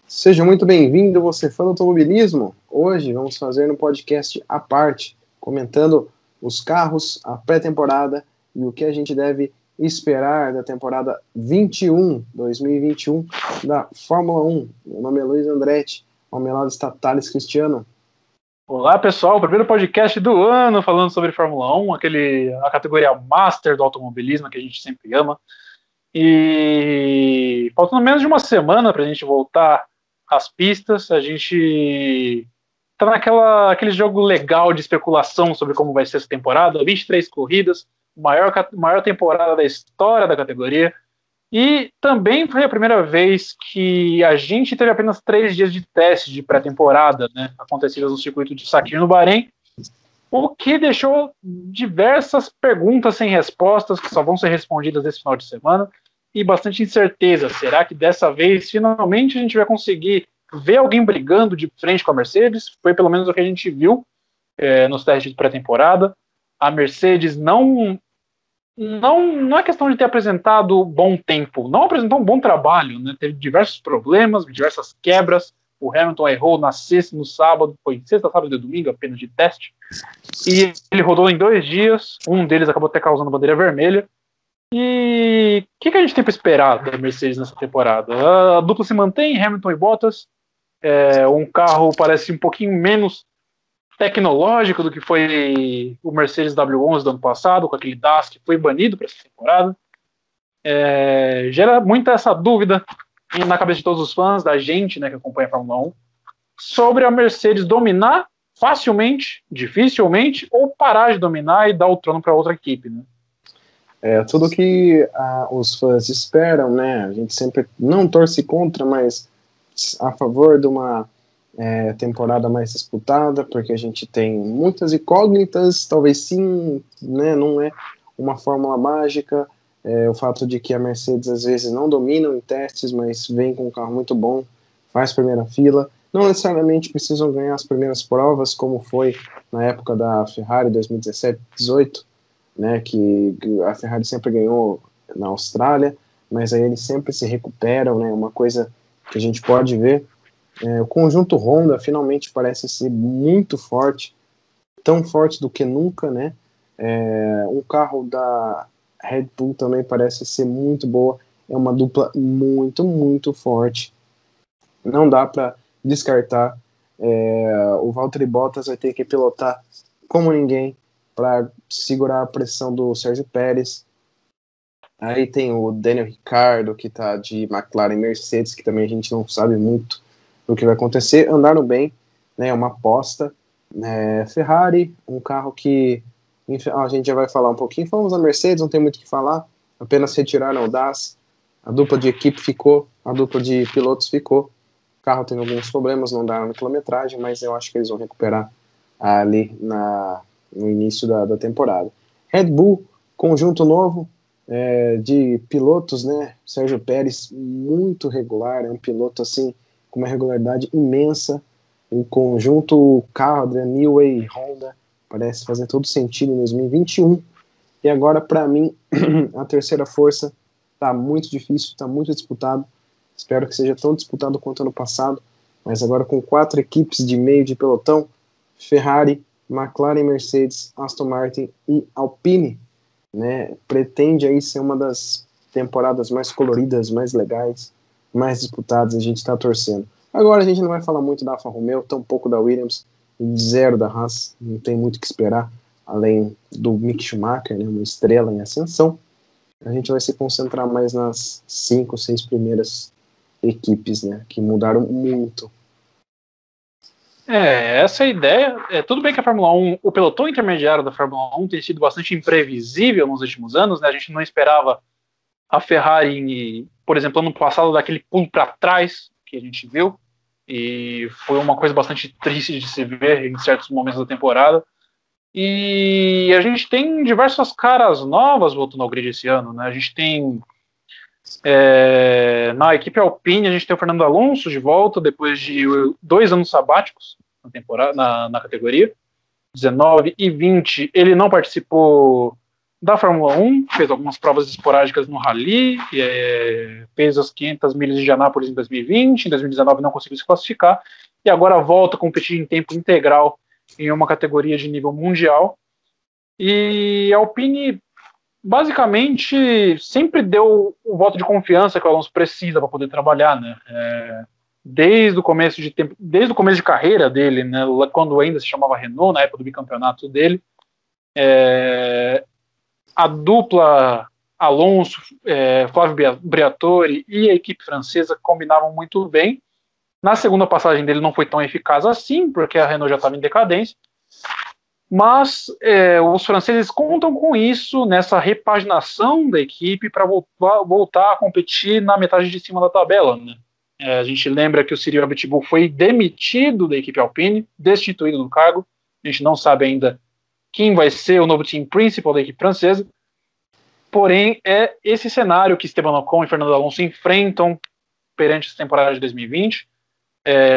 Seja muito bem-vindo, você fã do automobilismo. Hoje vamos fazer um podcast à parte, comentando os carros, a pré-temporada e o que a gente deve esperar da temporada 2021 da Fórmula 1. Meu nome é Luiz Andretti, ao meu lado está Thales Cristiano. Olá pessoal, primeiro podcast do ano falando sobre Fórmula 1, a categoria Master do automobilismo que a gente sempre ama. E faltando menos de uma semana para a gente voltar às pistas, a gente tá aquele jogo legal de especulação sobre como vai ser essa temporada, 23 corridas, maior temporada da história da categoria. E também foi a primeira vez que a gente teve apenas 3 dias de teste de pré-temporada, né, acontecidas no circuito de Sakir no Bahrein, o que deixou diversas perguntas sem respostas que só vão ser respondidas esse final de semana e bastante incerteza. Será que dessa vez finalmente a gente vai conseguir ver alguém brigando de frente com a Mercedes? Foi pelo menos o que a gente viu nos testes de pré-temporada. A Mercedes não é questão de ter apresentado bom tempo, não apresentou um bom trabalho, né? Teve diversos problemas, diversas quebras. O Hamilton errou na sexta, no sábado, foi sexta, sábado e domingo, apenas de teste. E ele rodou em 2 dias, um deles acabou até causando bandeira vermelha. E o que a gente tem para esperar da Mercedes nessa temporada? A dupla se mantém, Hamilton e Bottas. Um carro parece um pouquinho menos tecnológico do que foi o Mercedes W11 do ano passado, com aquele DAS que foi banido para essa temporada. Gera muita essa dúvida na cabeça de todos os fãs, da gente, né, que acompanha a Fórmula 1, sobre a Mercedes dominar facilmente, dificilmente, ou parar de dominar e dar o trono para outra equipe, né? Tudo que os fãs esperam, né? A gente sempre não torce contra, mas a favor de uma temporada mais disputada, porque a gente tem muitas incógnitas, talvez sim, né? Não é uma fórmula mágica. O fato de que a Mercedes às vezes não domina em testes, mas vem com um carro muito bom, faz primeira fila. Não necessariamente precisam ganhar as primeiras provas, como foi na época da Ferrari 2017-18, né, que a Ferrari sempre ganhou na Austrália, mas aí eles sempre se recuperam, né, uma coisa que a gente pode ver. O conjunto Honda finalmente parece ser muito forte, tão forte do que nunca, né? Um carro da Red Bull também parece ser muito boa, é uma dupla muito, muito forte. Não dá para descartar. O Valtteri Bottas vai ter que pilotar como ninguém para segurar a pressão do Sérgio Pérez. Aí tem o Daniel Ricciardo, que está de McLaren e Mercedes, que também a gente não sabe muito do que vai acontecer. Andaram bem, né, uma aposta. Ferrari, um carro que a gente já vai falar um pouquinho. Falamos da Mercedes, não tem muito o que falar, apenas retiraram o DAS, a dupla de equipe ficou, a dupla de pilotos ficou. O carro tem alguns problemas, não dá na quilometragem, mas eu acho que eles vão recuperar ali no início da temporada. Red Bull, conjunto novo de pilotos, né? Sérgio Pérez, muito regular, é um piloto assim com uma regularidade imensa. Em conjunto, o carro, Adrian Newey, Honda, parece fazer todo sentido em 2021. E agora, para mim, a terceira força está muito difícil, está muito disputado. Espero que seja tão disputado quanto ano passado, mas agora com 4 equipes de meio de pelotão: Ferrari, McLaren, Mercedes, Aston Martin e Alpine, né? Pretende aí ser uma das temporadas mais coloridas, mais legais, mais disputadas. A gente está torcendo. Agora a gente não vai falar muito da Alfa Romeo, tampouco da Williams, zero da Haas, não tem muito o que esperar, além do Mick Schumacher, né, uma estrela em ascensão. A gente vai se concentrar mais nas 5, 6 primeiras equipes, né, que mudaram muito. Essa é a ideia. Tudo bem que a Fórmula 1, o pelotão intermediário da Fórmula 1 tem sido bastante imprevisível nos últimos anos, né? A gente não esperava a Ferrari, por exemplo, ano passado, daquele pulo para trás que a gente viu, e foi uma coisa bastante triste de se ver em certos momentos da temporada. E a gente tem diversas caras novas voltando ao grid esse ano, né? A gente tem na equipe Alpine, a gente tem o Fernando Alonso de volta depois de 2 anos sabáticos na temporada, na categoria 19 e 20. Ele não participou da Fórmula 1, fez algumas provas esporádicas no Rally, fez as 500 milhas de Indianápolis em 2020, em 2019 não conseguiu se classificar, e agora volta a competir em tempo integral em uma categoria de nível mundial. E a Alpine basicamente sempre deu o voto de confiança que o Alonso precisa para poder trabalhar, né? Desde o começo de carreira dele, né, quando ainda se chamava Renault, na época do bicampeonato dele, a dupla Alonso, Flávio Briatore e a equipe francesa combinavam muito bem. Na segunda passagem dele não foi tão eficaz assim, porque a Renault já estava em decadência, mas os franceses contam com isso nessa repaginação da equipe para voltar a competir na metade de cima da tabela, né? A gente lembra que o Cyril Abiteboul foi demitido da equipe Alpine, destituído do cargo. A gente não sabe ainda quem vai ser o novo team principal da equipe francesa. Porém, é esse cenário que Esteban Ocon e Fernando Alonso enfrentam perante essa temporada de 2020.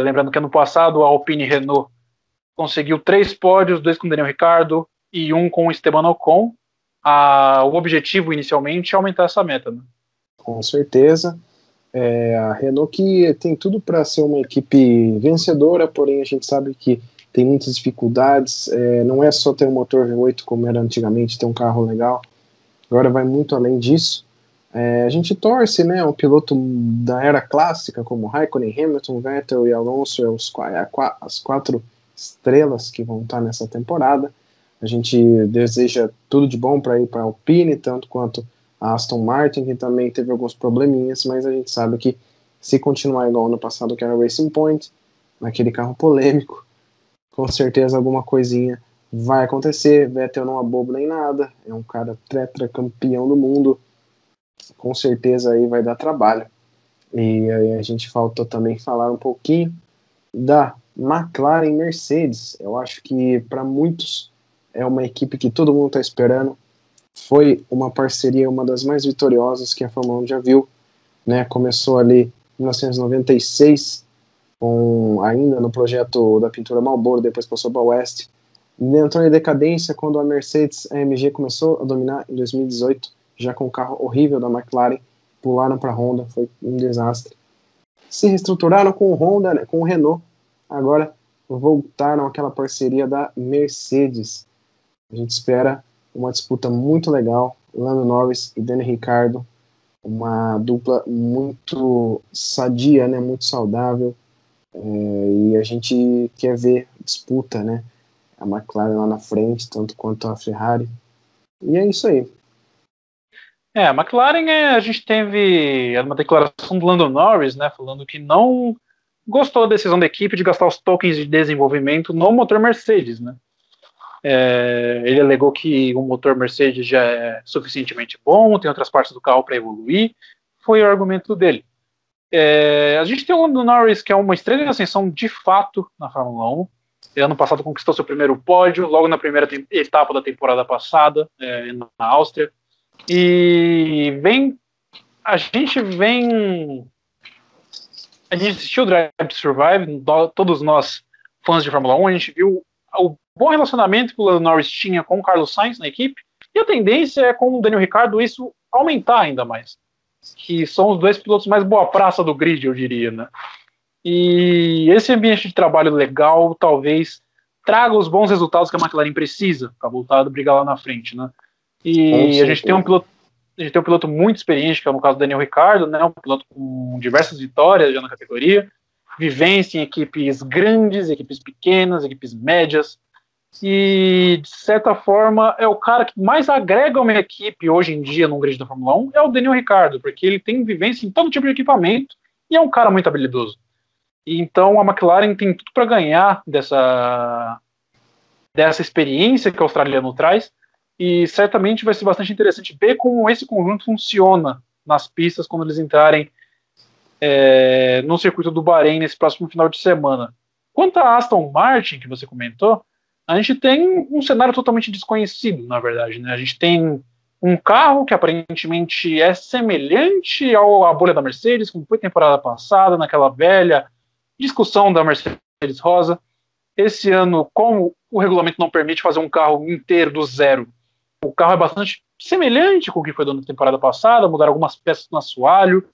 Lembrando que ano passado a Alpine Renault conseguiu 3 pódios, 2 com o Daniel Ricciardo e 1 com o Esteban Ocon. O objetivo inicialmente é aumentar essa meta, né? Com certeza. A Renault que tem tudo para ser uma equipe vencedora, porém a gente sabe que tem muitas dificuldades. Não é só ter um motor V8 como era antigamente, ter um carro legal. Agora vai muito além disso. A gente torce, né, um piloto da era clássica como Raikkonen, Hamilton, Vettel e Alonso, as 4 estrelas que vão estar nessa temporada. A gente deseja tudo de bom para ir para a Alpine, tanto quanto a Aston Martin, que também teve alguns probleminhas, mas a gente sabe que se continuar igual ano passado, que era o Racing Point, naquele carro polêmico, com certeza alguma coisinha vai acontecer. Vettel não é bobo nem nada, é um cara tetracampeão do mundo, com certeza aí vai dar trabalho. E aí a gente faltou também falar um pouquinho da McLaren Mercedes. Eu acho que para muitos é uma equipe que todo mundo está esperando. Foi uma parceria, uma das mais vitoriosas que a Fórmula 1 já viu, né? Começou ali em 1996, ainda no projeto da pintura Marlboro, depois passou para a West. E entrou em decadência quando a Mercedes AMG começou a dominar em 2018, já com o carro horrível da McLaren, pularam para a Honda, foi um desastre. Se reestruturaram com o Honda, né, com o Renault, agora voltaram àquela parceria da Mercedes. A gente espera uma disputa muito legal, Lando Norris e Daniel Ricciardo, uma dupla muito sadia, né, muito saudável, e a gente quer ver disputa, né, a McLaren lá na frente, tanto quanto a Ferrari, e é isso aí. A McLaren, a gente teve uma declaração do Lando Norris, né, falando que não gostou da decisão da equipe de gastar os tokens de desenvolvimento no motor Mercedes, né. Ele alegou que o motor Mercedes já é suficientemente bom, tem outras partes do carro para evoluir, foi o argumento dele. A gente tem o Lando Norris, que é uma estrela em ascensão de fato na Fórmula 1. Ano passado conquistou seu primeiro pódio, logo na primeira etapa da temporada passada, na Áustria. E a gente assistiu o Drive to Survive, todos nós fãs de Fórmula 1, a gente viu o bom relacionamento que o Lando Norris tinha com o Carlos Sainz na equipe, e a tendência é com o Daniel Ricciardo isso aumentar ainda mais, que são os 2 pilotos mais boa praça do grid, eu diria, né? E esse ambiente de trabalho legal talvez traga os bons resultados que a McLaren precisa para voltar a brigar lá na frente, né? E a gente tem um piloto muito experiente, que é no caso do Daniel Ricciardo, né? Um piloto com diversas vitórias já na categoria, vivência em equipes grandes, equipes pequenas, equipes médias, e de certa forma é o cara que mais agrega uma equipe hoje em dia no grid da Fórmula 1, é o Daniel Ricciardo, porque ele tem vivência em todo tipo de equipamento e é um cara muito habilidoso. E então a McLaren tem tudo para ganhar dessa experiência que o australiano traz, e certamente vai ser bastante interessante ver como esse conjunto funciona nas pistas quando eles entrarem no circuito do Bahrein nesse próximo final de semana. Quanto à Aston Martin, que você comentou, a gente tem um cenário totalmente desconhecido, na verdade, né? A gente tem um carro que aparentemente é semelhante à bolha da Mercedes, como foi temporada passada, naquela velha discussão da Mercedes Rosa. Esse ano, como o regulamento não permite fazer um carro inteiro do zero, o carro é bastante semelhante com o que foi do ano da temporada passada, mudaram algumas peças no assoalho,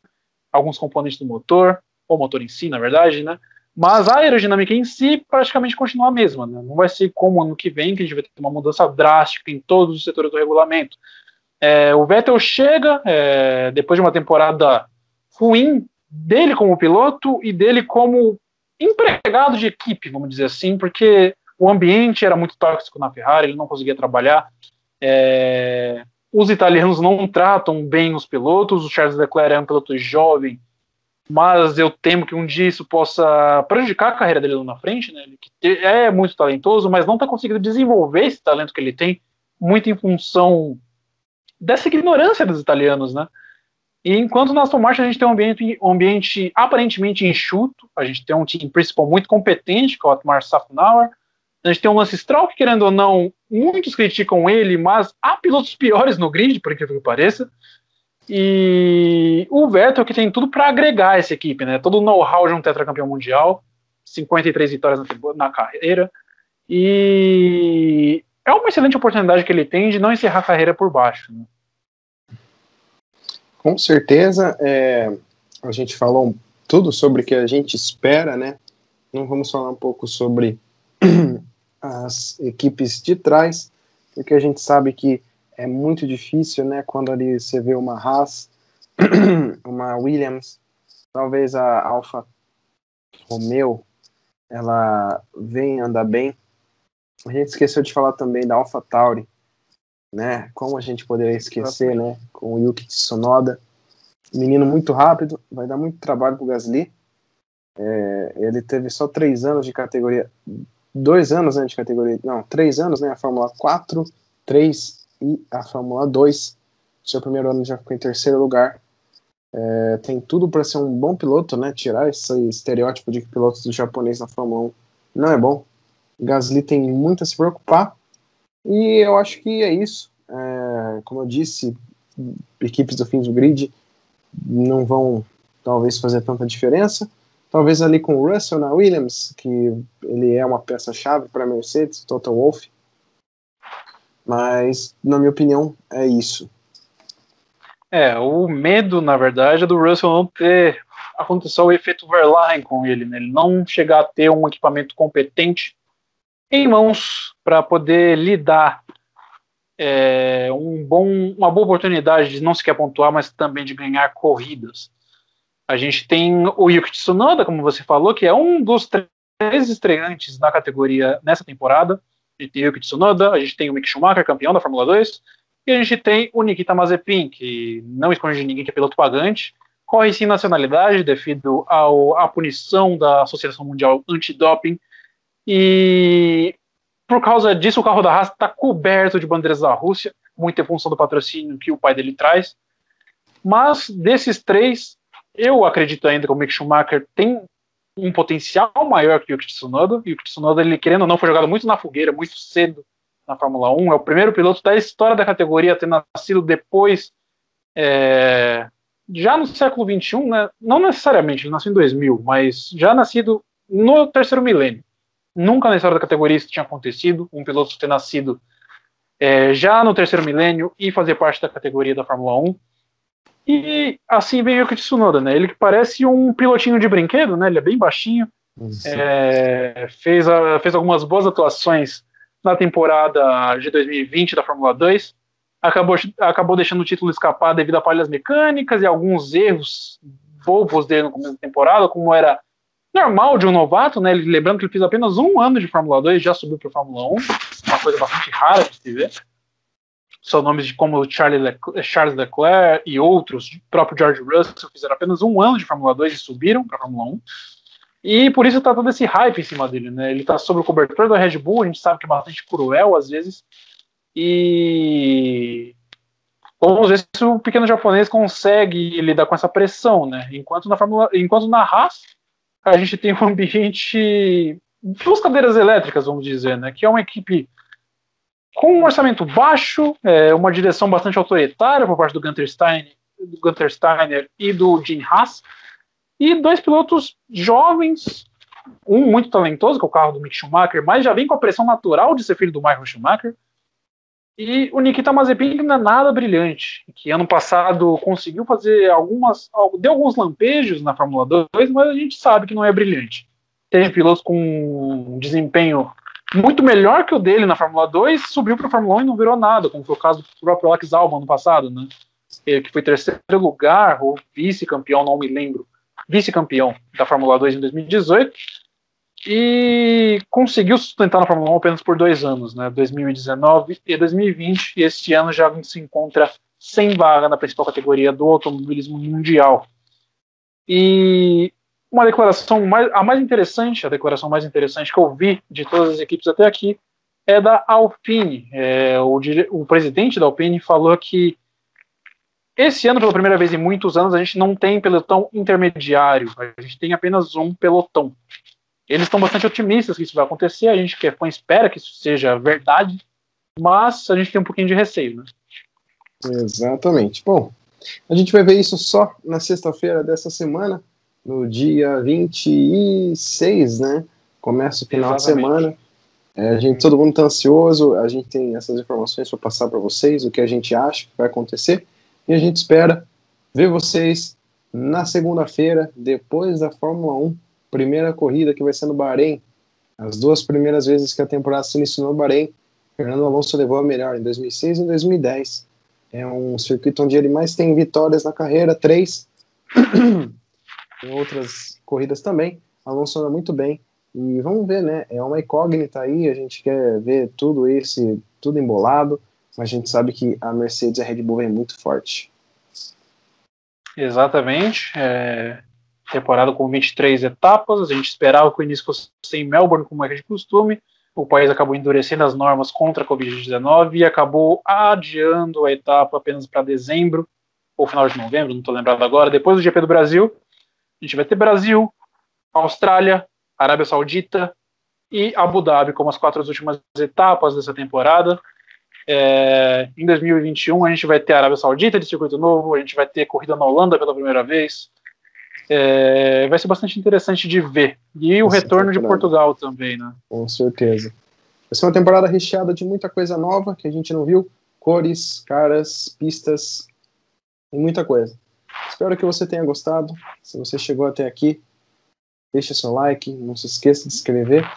alguns componentes do motor, ou motor em si, na verdade, né? Mas a aerodinâmica em si praticamente continua a mesma, né? Não vai ser como ano que vem, que a gente vai ter uma mudança drástica em todos os setores do regulamento. O Vettel chega depois de uma temporada ruim dele como piloto e dele como empregado de equipe, vamos dizer assim, porque o ambiente era muito tóxico na Ferrari, ele não conseguia trabalhar. Os italianos não tratam bem os pilotos, o Charles Leclerc é um piloto jovem, mas eu temo que um dia isso possa prejudicar a carreira dele lá na frente, né? Ele é muito talentoso, mas não está conseguindo desenvolver esse talento que ele tem, muito em função dessa ignorância dos italianos, né? E enquanto na Aston Martin a gente tem um ambiente aparentemente enxuto, a gente tem um time principal muito competente, que é o Otmar Szafnauer, a gente tem um Lance Stroll que, querendo ou não, muitos criticam ele, mas há pilotos piores no grid, por incrível que pareça, e o Vettel que tem tudo para agregar essa equipe, né? Todo o know-how de um tetracampeão mundial, 53 vitórias na carreira, e é uma excelente oportunidade que ele tem de não encerrar a carreira por baixo, né? Com certeza, a gente falou tudo sobre o que a gente espera, né? Não vamos falar um pouco sobre as equipes de trás, porque a gente sabe que é muito difícil, né? Quando ali você vê uma Haas, uma Williams, talvez a Alfa Romeo, ela vem andar bem. A gente esqueceu de falar também da Alfa Tauri, né? Como a gente poderia esquecer, né? Com o Yuki Tsunoda, menino muito rápido, vai dar muito trabalho pro Gasly. Ele teve só 3 anos de categoria, 2 anos, né, de categoria, não, 3 anos, né, a Fórmula 4, 3 e a Fórmula 2. Seu primeiro ano já ficou em terceiro lugar. Tem tudo para ser um bom piloto, né? Tirar esse estereótipo de que pilotos do japonês na Fórmula 1 não é bom. Gasly tem muito a se preocupar. E eu acho que é isso. Como eu disse, equipes do fim do grid não vão talvez fazer tanta diferença. Talvez ali com o Russell na Williams, que ele é uma peça-chave para a Mercedes, Toto Wolff. Mas, na minha opinião, é isso. O medo, na verdade, é do Russell não ter acontecido o efeito Verlaine com ele, né? Ele não chegar a ter um equipamento competente em mãos para poder lidar uma boa oportunidade de não sequer pontuar, mas também de ganhar corridas. A gente tem o Yuki Tsunoda, como você falou, que é um dos 3 estreantes na categoria nessa temporada. A gente tem o Yuki Tsunoda, a gente tem o Mick Schumacher, campeão da Fórmula 2, e a gente tem o Nikita Mazepin, que não esconde ninguém que é piloto pagante, corre sem nacionalidade devido à punição da Associação Mundial Antidoping, e por causa disso o carro da Haas está coberto de bandeiras da Rússia, muito em função do patrocínio que o pai dele traz. Mas desses 3, eu acredito ainda que o Mick Schumacher tem um potencial maior que o Yuki Tsunoda. E o Tsunoda, ele querendo ou não, foi jogado muito na fogueira, muito cedo na Fórmula 1. É o primeiro piloto da história da categoria a ter nascido depois, já no século XXI, né? Não necessariamente, ele nasceu em 2000, mas já nascido no terceiro milênio. Nunca na história da categoria isso tinha acontecido, um piloto ter nascido já no terceiro milênio e fazer parte da categoria da Fórmula 1. E assim vem o Yuki Tsunoda, né? Ele que parece um pilotinho de brinquedo, né? Ele é bem baixinho. Fez algumas boas atuações na temporada de 2020 da Fórmula 2. Acabou deixando o título escapar devido a falhas mecânicas e alguns erros bobos dele no começo da temporada, como era normal de um novato, né? Lembrando que ele fez apenas 1 ano de Fórmula 2 e já subiu para a Fórmula 1, uma coisa bastante rara de se ver. São nomes como Charles Leclerc e outros, o próprio George Russell, fizeram apenas 1 ano de Fórmula 2 e subiram para a Fórmula 1. E por isso está todo esse hype em cima dele, né? Ele está sob o cobertor da Red Bull, a gente sabe que é bastante cruel às vezes. E vamos ver se o pequeno japonês consegue lidar com essa pressão, né? Enquanto na Haas, a gente tem um ambiente 2 cadeiras elétricas, vamos dizer, né? Que é uma equipe com um orçamento baixo, uma direção bastante autoritária por parte do Gunther Steiner e do Gene Haas, e 2 pilotos jovens, um muito talentoso, que é o carro do Mick Schumacher, mas já vem com a pressão natural de ser filho do Michael Schumacher, E o Nikita Mazepin não é nada brilhante, que ano passado conseguiu fazer deu alguns lampejos na Fórmula 2, mas a gente sabe que não é brilhante. Teve pilotos com um desempenho muito melhor que o dele na Fórmula 2, subiu para a Fórmula 1 e não virou nada, como foi o caso do próprio Alex Albon ano passado, né? Ele que foi terceiro lugar, ou vice-campeão, não me lembro, vice-campeão da Fórmula 2 em 2018, e conseguiu sustentar na Fórmula 1 apenas por 2 anos, né, 2019 e 2020, e este ano já se encontra sem vaga na principal categoria do automobilismo mundial. E uma declaração a declaração mais interessante que eu vi de todas as equipes até aqui é da Alpine. O presidente da Alpine falou que esse ano, pela primeira vez em muitos anos, a gente não tem pelotão intermediário, a gente tem apenas um pelotão. Eles estão bastante otimistas que isso vai acontecer, a gente que é fã espera que isso seja verdade, mas a gente tem um pouquinho de receio, né? Exatamente. Bom, a gente vai ver isso só na sexta-feira dessa semana, no dia 26, né? Começa o final de semana. Todo mundo está ansioso, a gente tem essas informações para passar para vocês, o que a gente acha que vai acontecer, e a gente espera ver vocês na segunda-feira, depois da Fórmula 1, primeira corrida que vai ser no Bahrein. As duas primeiras vezes que a temporada se iniciou no Bahrein, Fernando Alonso levou a melhor em 2006 e em 2010. É um circuito onde ele mais tem vitórias na carreira, 3. Em outras corridas também, Alonso anda muito bem. E vamos ver, né? É uma incógnita aí, a gente quer ver tudo embolado, mas a gente sabe que a Mercedes e a Red Bull vem muito forte. Exatamente. Temporada com 23 etapas, a gente esperava que o início fosse em Melbourne, como é de costume. O país acabou endurecendo as normas contra a Covid-19 e acabou adiando a etapa apenas para dezembro, ou final de novembro, não estou lembrado agora. Depois do GP do Brasil, a gente vai ter Brasil, Austrália, Arábia Saudita e Abu Dhabi como as 4 últimas etapas dessa temporada. Em 2021 a gente vai ter a Arábia Saudita de circuito novo, a gente vai ter corrida na Holanda pela primeira vez. Vai ser bastante interessante de ver. E o retorno de Portugal também, né? Com certeza. Vai ser uma temporada recheada de muita coisa nova que a gente não viu. Cores, caras, pistas e muita coisa. Espero que você tenha gostado. Se você chegou até aqui, deixa seu like, não se esqueça de se inscrever.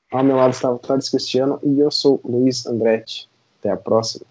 Ao meu lado está o Thales Cristiano e eu sou Luiz Andretti. Até a próxima.